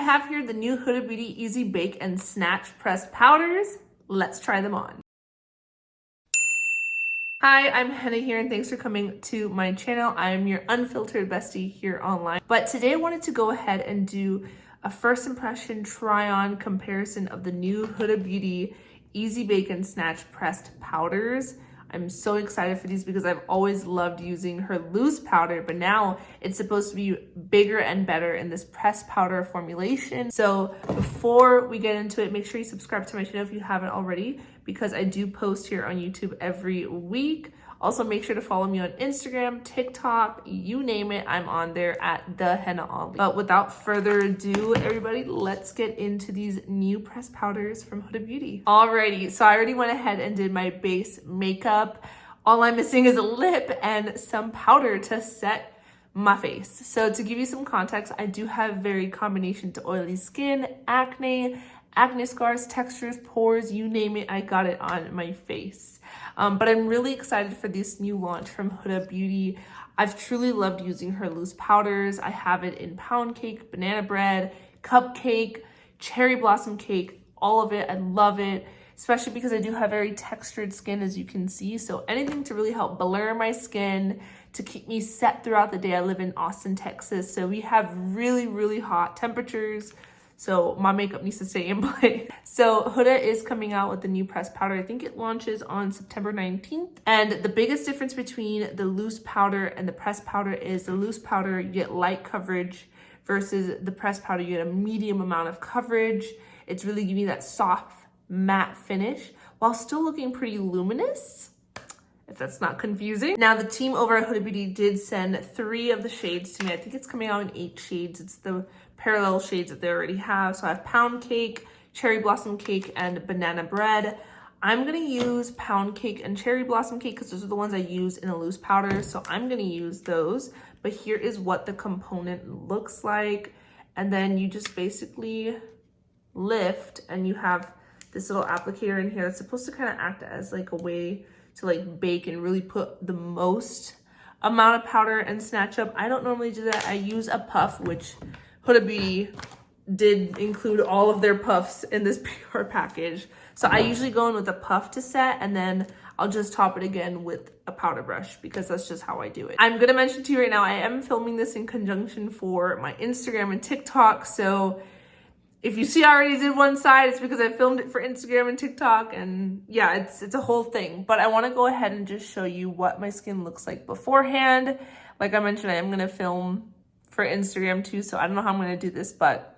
have here the new Huda Beauty Easy Bake and Snatch pressed powders. Let's try them on. Hi, I'm Hannah here and thanks for coming to my channel. I'm your unfiltered bestie here online. But today I wanted to go ahead and do a first impression try on comparison of the new Huda Beauty Easy Bake and Snatch pressed powders. I'm so excited for these because I've always loved using her loose powder, but now it's supposed to be bigger and better in this pressed powder formulation. So before we get into it, make sure you subscribe to my channel if you haven't already, because I do post here on YouTube every week. Also, make sure to follow me on Instagram, TikTok, you name it, I'm on there at the Henna Ollie. But without further ado, everybody, let's get into these new pressed powders from Huda Beauty. Alrighty, so I already went ahead and did my base makeup. All I'm missing is a lip and some powder to set my face. So to give you some context, I do have very combination to oily skin, acne scars, textures, pores, you name it, I got it on my face. But I'm really excited for this new launch from Huda Beauty. I've truly loved using her loose powders. I have it in pound cake, banana bread, cupcake, cherry blossom cake, all of it. I love it, especially because I do have very textured skin, as you can see. So anything to really help blur my skin, to keep me set throughout the day. I live in Austin, Texas, so we have really, really hot temperatures. So my makeup needs to stay in place. So Huda is coming out with the new pressed powder. I think it launches on September 19th. And the biggest difference between the loose powder and the pressed powder is the loose powder, you get light coverage versus the pressed powder, you get a medium amount of coverage. It's really giving you that soft matte finish while still looking pretty luminous, if that's not confusing. Now the team over at Huda Beauty did send 3 of the shades to me. I think it's coming out in 8 shades. It's the parallel shades that they already have. So I have pound cake, cherry blossom cake, and banana bread. I'm gonna use pound cake and cherry blossom cake because those are the ones I use in a loose powder. So I'm gonna use those. But here is what the component looks like. And then you just basically lift and you have this little applicator in here that's supposed to kind of act as like a way to like bake and really put the most amount of powder and snatch up. I don't normally do that. I use a puff, which Huda Beauty did include all of their puffs in this PR package. So I usually go in with a puff to set, and then I'll just top it again with a powder brush because that's just how I do it. I'm gonna mention to you right now, I am filming this in conjunction for my Instagram and TikTok. So if you see I already did one side, it's because I filmed it for Instagram and TikTok, and yeah, it's a whole thing. But I wanna go ahead and just show you what my skin looks like beforehand. Like I mentioned, I am gonna film for Instagram too, so I don't know how I'm gonna do this, but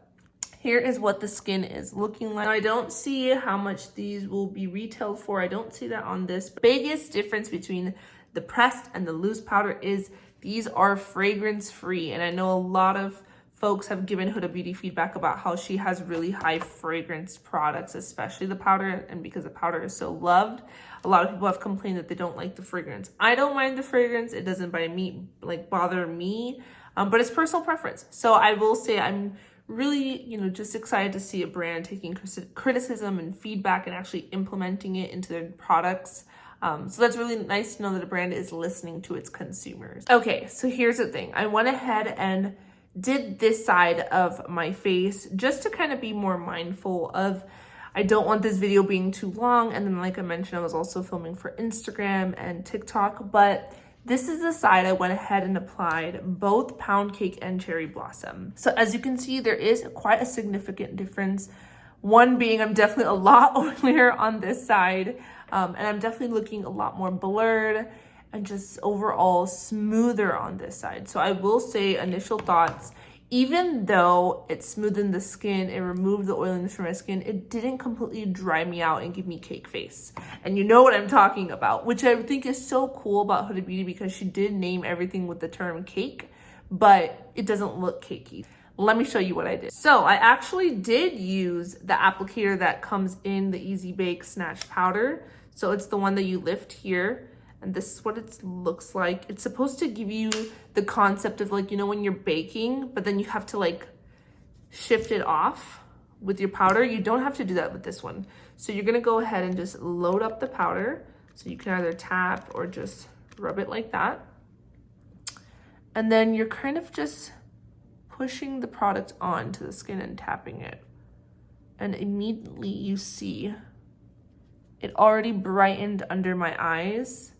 here is what the skin is looking like. Now, I don't see how much these will be retailed for. I don't see that on this. Biggest difference between the pressed and the loose powder is these are fragrance free, and I know a lot of folks have given Huda Beauty feedback about how she has really high fragrance products, especially the powder, and because the powder is so loved, a lot of people have complained that they don't like the fragrance. I don't mind the fragrance. It doesn't bother me, but it's personal preference. So I will say I'm really, just excited to see a brand taking criticism and feedback and actually implementing it into their products. So that's really nice to know that a brand is listening to its consumers. Okay, so here's the thing. I went ahead and did this side of my face just to kind of be more mindful of, I don't want this video being too long. And then like I mentioned, I was also filming for Instagram and TikTok, but this is the side I went ahead and applied both pound cake and cherry blossom. So as you can see, there is quite a significant difference. One being I'm definitely a lot oilier on this side, and I'm definitely looking a lot more blurred and just overall smoother on this side. So I will say, initial thoughts, even though it smoothened the skin, it removed the oiliness from my skin, it didn't completely dry me out and give me cake face. And you know what I'm talking about, which I think is so cool about Huda Beauty because she did name everything with the term cake, but it doesn't look cakey. Let me show you what I did. So I actually did use the applicator that comes in the Easy Bake Snatch powder. So it's the one that you lift here. And this is what it looks like. It's supposed to give you the concept of when you're baking, but then you have to shift it off with your powder. You don't have to do that with this one. So you're gonna go ahead and just load up the powder. So you can either tap or just rub it like that. And then you're kind of just pushing the product onto the skin and tapping it. And immediately you see it already brightened under my eyes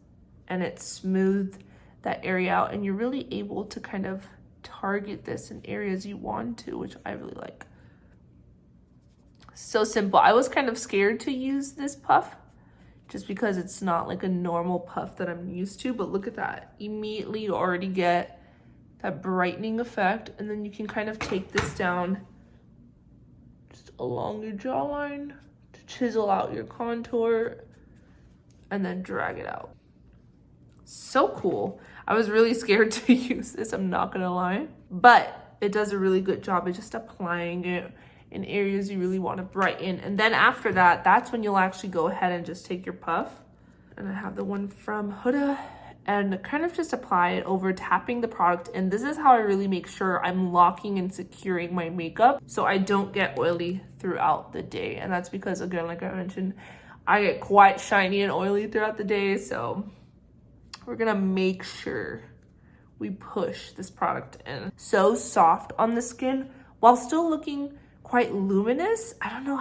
and it smoothed that area out, and you're really able to kind of target this in areas you want to, which I really like. So simple. I was kind of scared to use this puff just because it's not like a normal puff that I'm used to, but look at that. Immediately you already get that brightening effect, and then you can kind of take this down just along your jawline to chisel out your contour and then drag it out. So cool. I was really scared to use this, I'm not gonna lie, but it does a really good job of just applying it in areas you really want to brighten. And then after that, that's when you'll actually go ahead and just take your puff. And I have the one from Huda, and kind of just apply it over tapping the product. And this is how I really make sure I'm locking and securing my makeup so I don't get oily throughout the day. And that's because, again, like I mentioned, I get quite shiny and oily throughout the day. So we're gonna make sure we push this product in. So soft on the skin while still looking quite luminous. I don't know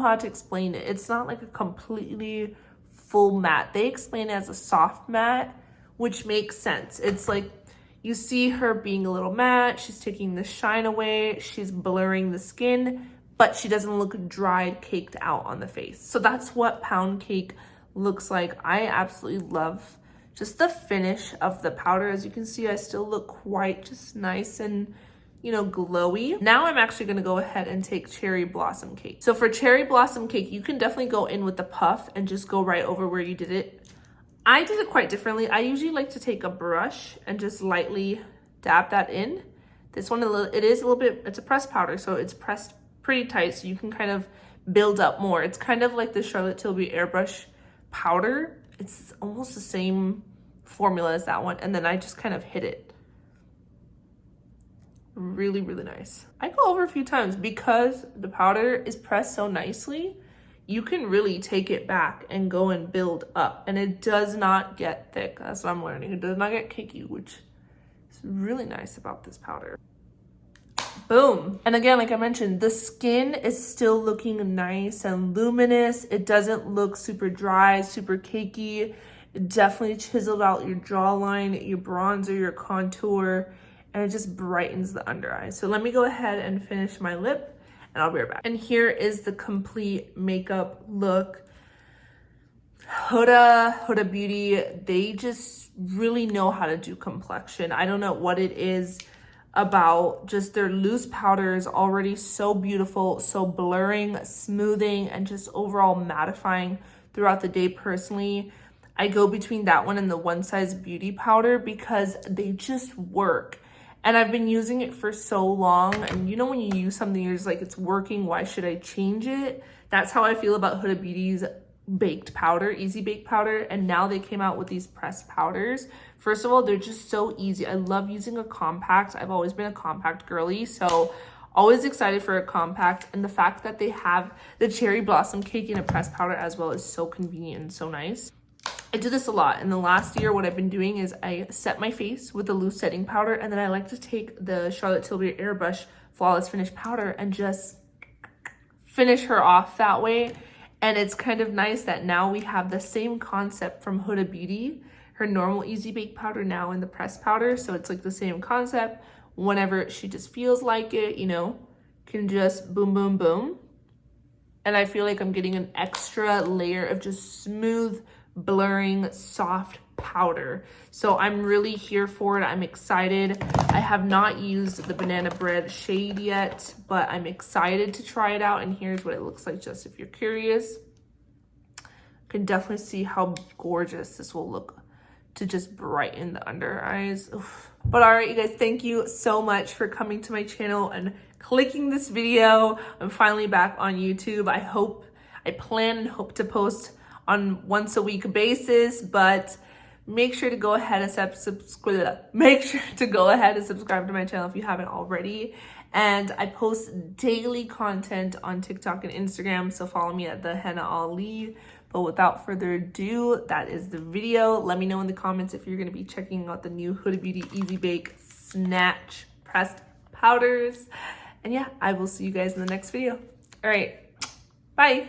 how to explain it. It's not like a completely full matte. They explain it as a soft matte, which makes sense. It's like you see her being a little matte, she's taking the shine away, she's blurring the skin, but she doesn't look dried, caked out on the face. So that's what Pound Cake looks like. I absolutely love just the finish of the powder. As you can see, I still look quite just nice and, you know, glowy. Now I'm actually gonna go ahead and take Cherry Blossom Cake. So for Cherry Blossom Cake, you can definitely go in with the puff and just go right over where you did it. I did it quite differently. I usually like to take a brush and just lightly dab that in. This one, it is a little bit, it's a pressed powder, so it's pressed pretty tight, so you can kind of build up more. It's kind of like the Charlotte Tilbury Airbrush powder. It's almost the same formula as that one, and then I just kind of hit it. Really, really nice. I go over a few times because the powder is pressed so nicely. You can really take it back and go and build up, and it does not get thick. That's what I'm learning. It does not get cakey, which is really nice about this powder. Boom. And again, like I mentioned, the skin is still looking nice and luminous. It doesn't look super dry, super cakey. It definitely chiseled out your jawline, your bronzer, your contour, and it just brightens the under eye. So let me go ahead and finish my lip, and I'll be right back. And here is the complete makeup look. Huda Beauty, they just really know how to do complexion. I don't know what it is about just their loose powder is already so beautiful, so blurring, smoothing, and just overall mattifying throughout the day. Personally, I go between that one and the One Size Beauty powder because they just work. And I've been using it for so long, and you know when you use something, you're just like, it's working, why should I change it? That's how I feel about Huda Beauty's baked powder, easy bake powder. And now they came out with these pressed powders. First of all, they're just so easy. I love using a compact. I've always been a compact girly, so always excited for a compact. And the fact that they have the Cherry Blossom Cake in a pressed powder as well is so convenient and so nice. I do this a lot. In the last year, what I've been doing is I set my face with a loose setting powder, and then I like to take the Charlotte Tilbury Airbrush Flawless Finish powder and just finish her off that way. And it's kind of nice that now we have the same concept from Huda Beauty, her normal easy bake powder now in the pressed powder. So it's like the same concept. Whenever she just feels like it, you know, can just boom, boom, boom. And I feel like I'm getting an extra layer of just smooth, blurring, soft powder. So I'm really here for it. I'm excited. I have not used the Banana Bread shade yet, but I'm excited to try it out. And here's what it looks like, just if you're curious. You can definitely see how gorgeous this will look to just brighten the under eyes. Oof. But all right, you guys, thank you so much for coming to my channel and clicking this video. I'm finally back on YouTube. I plan and hope to post on once a week basis, but make sure to go ahead and subscribe to my channel if you haven't already. And I post daily content on TikTok and Instagram, so follow me at the Henna Ali. But without further ado, that is the video. Let me know in the comments if you're going to be checking out the new Huda Beauty Easy Bake Snatch Pressed powders. And yeah, I will see you guys in the next video. All right, bye.